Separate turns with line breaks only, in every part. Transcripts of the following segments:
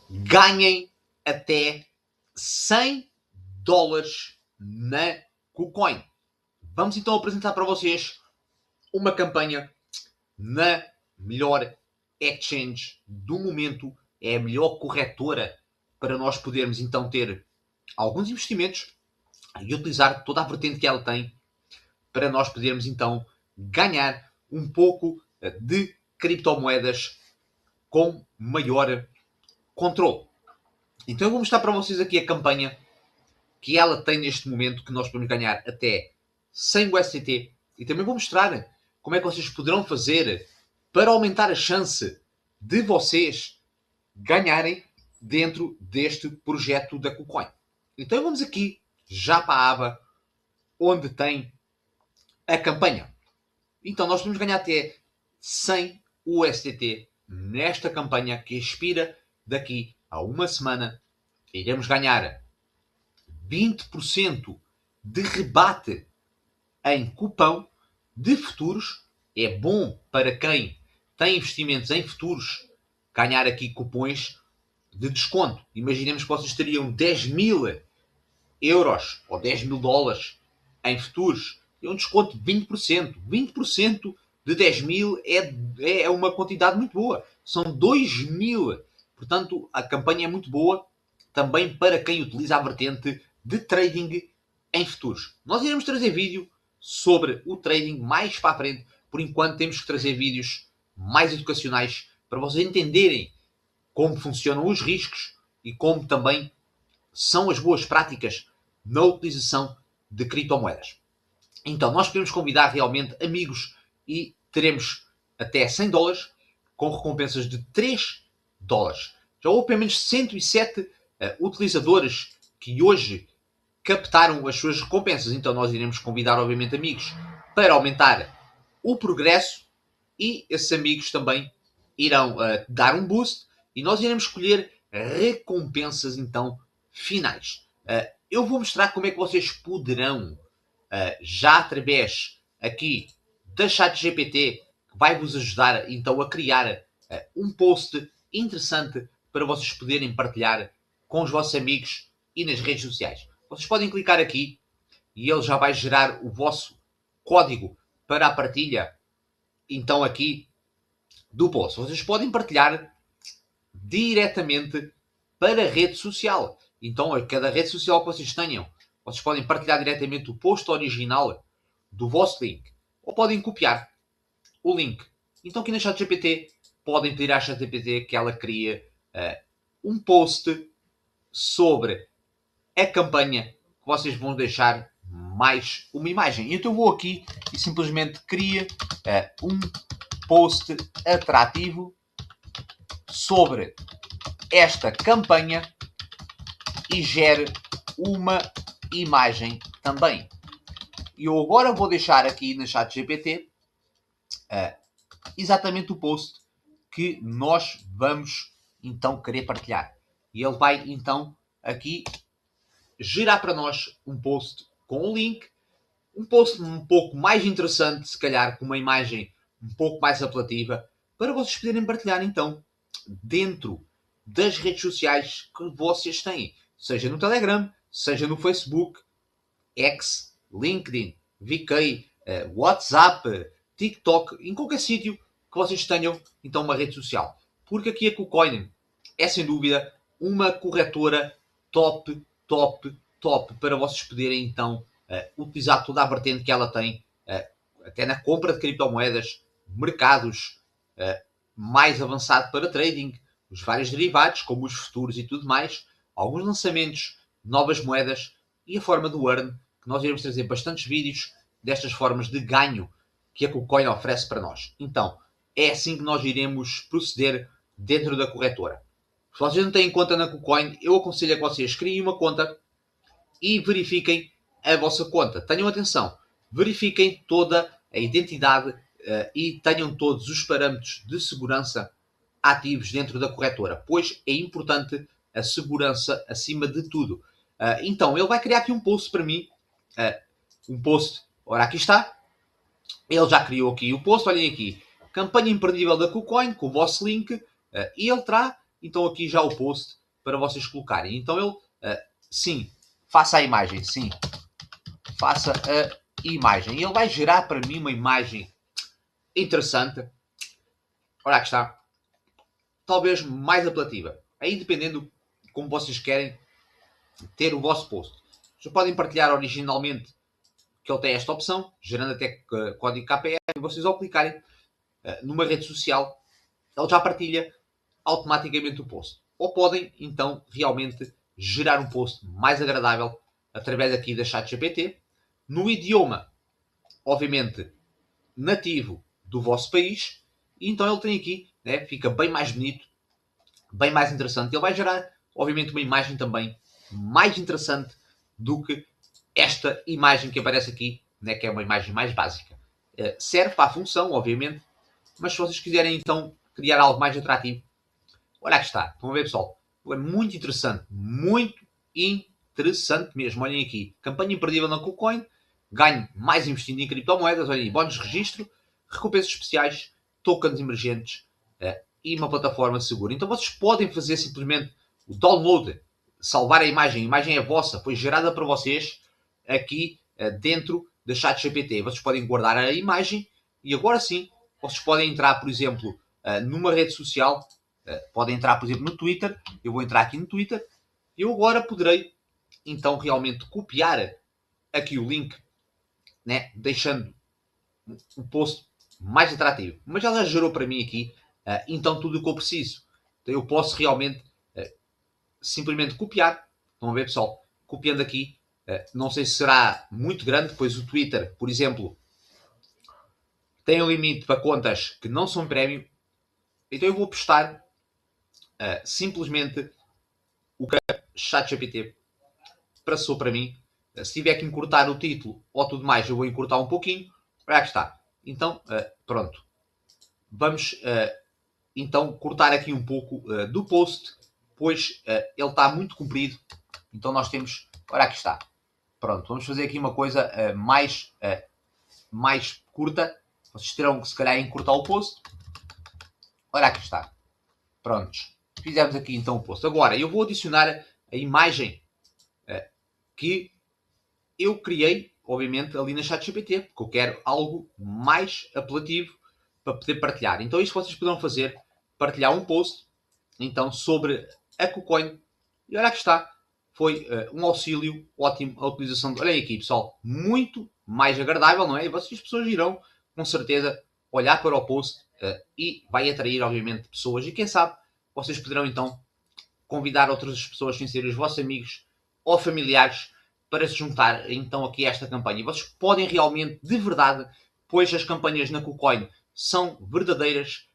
ganhem até 100 dólares na KuCoin. Vamos então apresentar para vocês uma campanha na melhor exchange do momento. É a melhor corretora para nós podermos então ter alguns investimentos e utilizar toda a vertente que ela tem para nós podermos então ganhar um pouco de criptomoedas com maior controle. Então eu vou mostrar para vocês aqui a campanha que ela tem neste momento, que nós podemos ganhar até 100 USDT. E também vou mostrar como é que vocês poderão fazer para aumentar a chance de vocês ganharem dentro deste projeto da KuCoin. Então vamos aqui já para a aba onde tem a campanha. Então nós podemos ganhar até 100 USDT nesta campanha que expira daqui a uma semana. Iremos ganhar 20% de rebate em cupão de futuros. É bom para quem tem investimentos em futuros ganhar aqui cupons de desconto. Imaginemos que vocês teriam 10.000 euros ou 10.000 dólares em futuros. É um desconto de 20%. 20% de 10.000 é uma quantidade muito boa. São 2.000. Portanto, a campanha é muito boa também para quem utiliza a vertente de trading em futuros. Nós iremos trazer vídeo sobre o trading mais para a frente. Por enquanto temos que trazer vídeos mais educacionais para vocês entenderem como funcionam os riscos e como também são as boas práticas na utilização de criptomoedas. Então, nós podemos convidar realmente amigos e teremos até 100 dólares com recompensas de 3 dólares. Já houve pelo menos 107 utilizadores que hoje captaram as suas recompensas. Então, nós iremos convidar, obviamente, amigos para aumentar o progresso e esses amigos também irão dar um boost e nós iremos escolher recompensas, então, finais. Eu vou mostrar como é que vocês poderão, já através aqui da ChatGPT, que vai vos ajudar então a criar um post interessante para vocês poderem partilhar com os vossos amigos e nas redes sociais. Vocês podem clicar aqui e ele já vai gerar o vosso código para a partilha, então aqui do post. Vocês podem partilhar diretamente para a rede social. Então, a cada rede social que vocês tenham, vocês podem partilhar diretamente o post original do vosso link. Ou podem copiar o link. Então, aqui na ChatGPT, podem pedir à ChatGPT que ela crie um post sobre a campanha que vocês vão deixar mais uma imagem. Então, eu vou aqui e simplesmente crio um post atrativo sobre esta campanha e gere uma imagem também. E eu agora vou deixar aqui na ChatGPT exatamente o post que nós vamos então querer partilhar. E ele vai então aqui gerar para nós um post com o link, um post um pouco mais interessante, se calhar com uma imagem um pouco mais apelativa, para vocês poderem partilhar então dentro das redes sociais que vocês têm, seja no Telegram, seja no Facebook, X, LinkedIn, VK, WhatsApp, TikTok, em qualquer sítio que vocês tenham então uma rede social. Porque aqui a KuCoin é sem dúvida uma corretora top, top, top para vocês poderem então utilizar toda a vertente que ela tem, até na compra de criptomoedas, mercados mais avançado para trading, os vários derivados, como os futuros e tudo mais, alguns lançamentos, novas moedas e a forma do earn, que nós iremos trazer bastantes vídeos destas formas de ganho que a KuCoin oferece para nós. Então, é assim que nós iremos proceder dentro da corretora. Se vocês não têm conta na KuCoin, eu aconselho a que vocês criem uma conta e verifiquem a vossa conta. Tenham atenção, verifiquem toda a identidade e tenham todos os parâmetros de segurança ativos dentro da corretora, pois é importante a segurança acima de tudo. Então, ele vai criar aqui um post para mim, um post, ora aqui está, ele já criou aqui o post, olhem aqui, campanha imperdível da KuCoin, com o vosso link, e ele terá então aqui já o post para vocês colocarem. Então ele, sim, faça a imagem, sim, faça a imagem. E ele vai gerar para mim uma imagem interessante. Olha, aqui está. Talvez mais apelativa. Aí dependendo como vocês querem ter o vosso post. Vocês podem partilhar originalmente que ele tem esta opção, gerando até código KPR, e vocês ao clicarem numa rede social, ele já partilha automaticamente o post. Ou podem, então, realmente gerar um post mais agradável através aqui da ChatGPT, no idioma, obviamente, nativo do vosso país, e então ele tem aqui, né, fica bem mais bonito, bem mais interessante. Ele vai gerar, obviamente, uma imagem também mais interessante do que esta imagem que aparece aqui, né, que é uma imagem mais básica. Serve para a função, obviamente, mas se vocês quiserem então criar algo mais atrativo, olha que está. Estão a ver, pessoal? É muito interessante. Muito interessante mesmo. Olhem aqui. Campanha imperdível na KuCoin. Ganho mais investindo em criptomoedas. Olhem aí. Bónus de registro. Recompensas especiais. Tokens emergentes. E uma plataforma segura. Então vocês podem fazer simplesmente o download. Salvar a imagem é vossa. Foi gerada para vocês aqui dentro da ChatGPT. Vocês podem guardar a imagem. E agora sim, vocês podem entrar, por exemplo, numa rede social. Podem entrar, por exemplo, no Twitter. Eu vou entrar aqui no Twitter. Eu agora poderei, então, realmente copiar aqui o link, né, deixando o post mais atrativo. Mas ela já gerou para mim aqui, então, tudo o que eu preciso. Então, eu posso realmente simplesmente copiar. Estão a ver, pessoal? Copiando aqui. Não sei se será muito grande, pois o Twitter, por exemplo, tem um limite para contas que não são prémio. Então eu vou postar simplesmente o que a ChatGPT passou para mim. Se tiver que encurtar o título ou tudo mais, eu vou encurtar um pouquinho. Olha que está. Então, pronto. Vamos então cortar aqui um pouco do post, pois ele está muito comprido. Então nós temos... Olha aqui está. Pronto, vamos fazer aqui uma coisa mais curta. Vocês terão que se calhar encurtar o post. Olha aqui está. Prontos. Fizemos aqui então o post. Agora eu vou adicionar a imagem que eu criei, obviamente, ali na ChatGPT, porque eu quero algo mais apelativo para poder partilhar. Então isto vocês poderão fazer, partilhar um post, então, sobre a KuCoin. E olha que está. Foi um auxílio ótimo a utilização. Olha aqui, pessoal. Muito mais agradável, não é? E vocês, as pessoas irão, com certeza, olhar para o post e vai atrair, obviamente, pessoas. E quem sabe, vocês poderão, então, convidar outras pessoas, sem ser os vossos amigos ou familiares, para se juntar, então, aqui a esta campanha. E vocês podem realmente, de verdade, pois as campanhas na KuCoin são verdadeiras,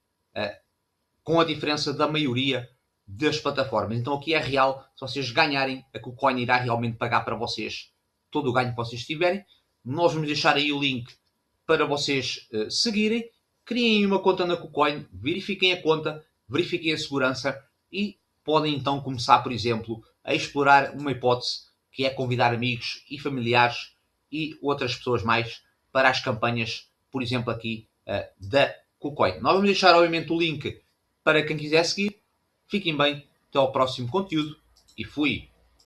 com a diferença da maioria das plataformas. Então aqui é real, se vocês ganharem, a KuCoin irá realmente pagar para vocês todo o ganho que vocês tiverem. Nós vamos deixar aí o link para vocês seguirem. Criem uma conta na KuCoin, verifiquem a conta, verifiquem a segurança e podem então começar, por exemplo, a explorar uma hipótese que é convidar amigos e familiares e outras pessoas mais para as campanhas, por exemplo, aqui da KuCoin. Nós vamos deixar, obviamente, o link para quem quiser seguir. Fiquem bem, até ao próximo conteúdo e fui!